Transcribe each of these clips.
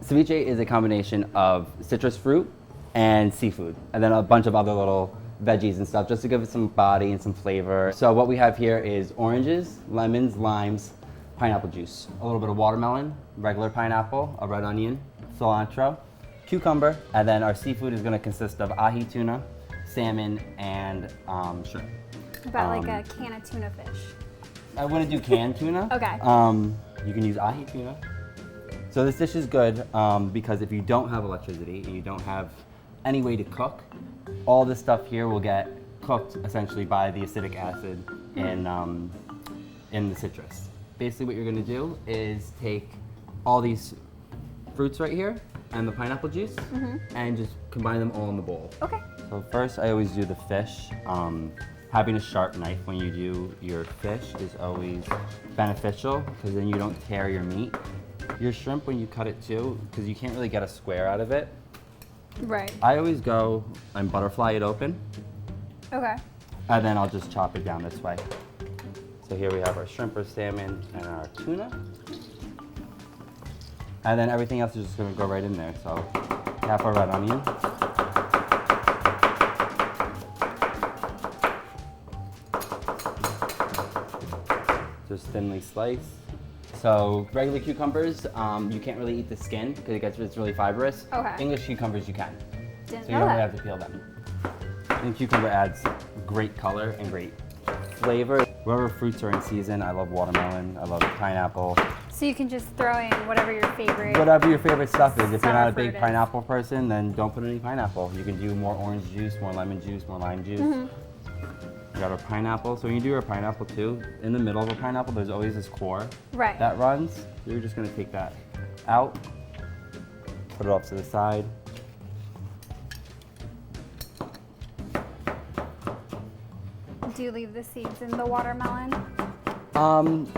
Ceviche is a combination of citrus fruit and seafood, and then a bunch of other little veggies and stuff, just to give it some body and some flavor. So what we have here is oranges, lemons, limes, pineapple juice, a little bit of watermelon, regular pineapple, a red onion, cilantro, cucumber, and then our seafood is going to consist of ahi tuna, salmon, and shrimp. About like a can of tuna fish. I wouldn't do canned tuna. Okay. You can use ahi tuna. So this dish is good because if you don't have electricity and you don't have any way to cook, all this stuff here will get cooked essentially by the acidic acid in the citrus. Basically what you're gonna do is take all these fruits right here and the pineapple juice and just combine them all in the bowl. Okay. So first I always do the fish. Having a sharp knife when you do your fish is always beneficial because then you don't tear your meat. Your shrimp, when you cut it too, because you can't really get a square out of it. Right. I always go and butterfly it open. Okay. And then I'll just chop it down this way. So here we have our shrimp or salmon and our tuna. And then everything else is just gonna go right in there. So half a red onion. Just thinly sliced. So regular cucumbers, you can't really eat the skin because it's really fibrous. Okay. English cucumbers you can. Didn't So you know don't really that. have to peel them. And cucumber adds great color and great flavor. Whatever fruits are in season, I love watermelon, I love pineapple. So you can just throw in whatever your favorite. Whatever your favorite stuff is. If you're not a Summer big fruit is. pineapple person, then don't put any pineapple. You can do more orange juice, more lemon juice, more lime juice. You got our pineapple. So when you do your pineapple too, in the middle of a pineapple, there's always this core Right. that runs. So you're just gonna take that out, put it off to the side. Do you leave the seeds in the watermelon?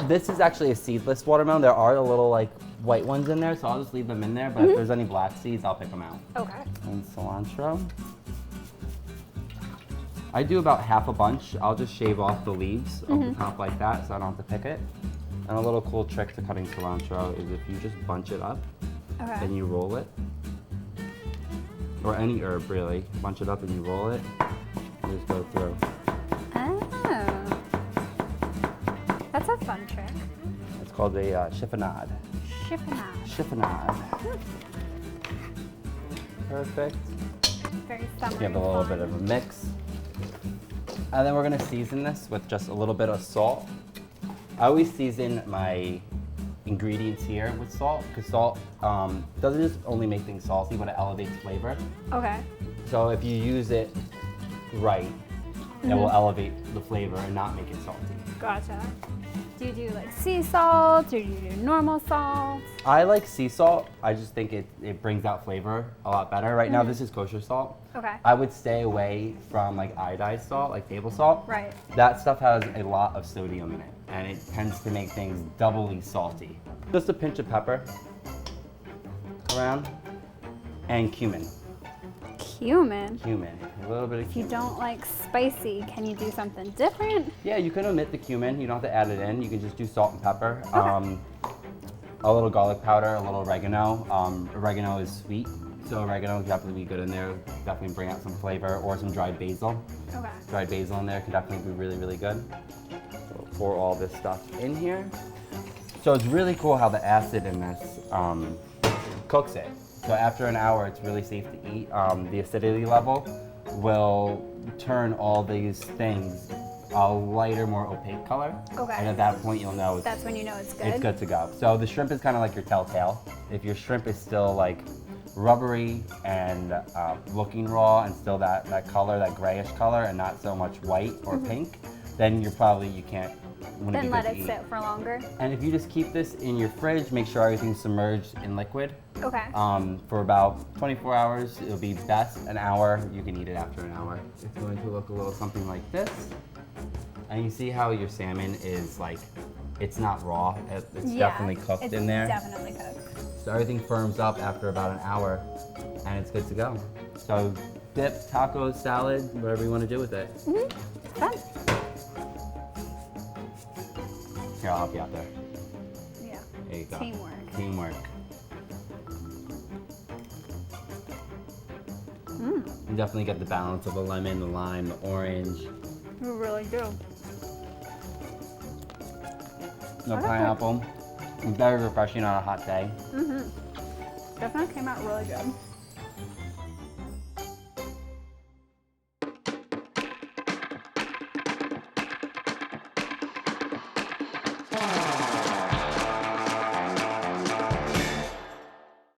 This is actually a seedless watermelon. There are a little like white ones in there, so I'll just leave them in there. But if there's any black seeds, I'll pick them out. Okay. And cilantro. I do about half a bunch. I'll just shave off the leaves off the top like that so I don't have to pick it. And a little cool trick to cutting cilantro is if you just bunch it up, Okay. then you roll it. Or any herb really. Bunch it up and you roll it. And just go through. Oh. That's a fun trick. It's called a chiffonade. Chiffonade. Chiffonade. Perfect. Very summery. Give it a little fun. bit of a mix. And then we're gonna season this with just a little bit of salt. I always season my ingredients here with salt, because salt doesn't just only make things salty, but it elevates flavor. Okay. So if you use it right, it will elevate the flavor and not make it salty. Gotcha. Do you do like sea salt or do you do normal salt? I like sea salt. I just think it brings out flavor a lot better. Right now this is kosher salt. Okay. I would stay away from like iodized salt, like table salt. Right. That stuff has a lot of sodium in it, and it tends to make things doubly salty. Just a pinch of pepper around, and cumin. Cumin. Cumin, a little bit of If you cumin. don't like spicy, can you do something different? Yeah, you can omit the cumin. You don't have to add it in. You can just do salt and pepper. A little garlic powder, a little oregano. Oregano is sweet, so oregano would definitely be good in there. Definitely bring out some flavor, or some dried basil. Okay. Dried basil in there could definitely be really, really good. So pour all this stuff in here. So it's really cool how the acid in this cooks it. So after an hour, it's really safe to eat. The acidity level will turn all these things a lighter, more opaque color. Okay. And at that point, you'll know That's when you know it's good. it's good to go. So the shrimp is kind of like your telltale. If your shrimp is still like rubbery and looking raw and still that color, that grayish color, and not so much white or pink, then you can't. wouldn't Then be let good to it eat. sit for longer. And if you just keep this in your fridge, make sure everything's submerged in liquid. Okay. For about 24 hours, it'll be best an hour. You can eat it after an hour. It's going to look a little something like this. And you see how your salmon is like, it's not raw. It's definitely cooked it's in there. Definitely cooked. So everything firms up after about an hour, and it's good to go. So dip, tacos, salad, whatever you want to do with it. Fun. Here, I'll help you out there. Yeah. There you go. Teamwork. Teamwork. You definitely get the balance of the lemon, the lime, the orange. You really do. No Okay. pineapple. It's very refreshing on a hot day. Definitely came out really good.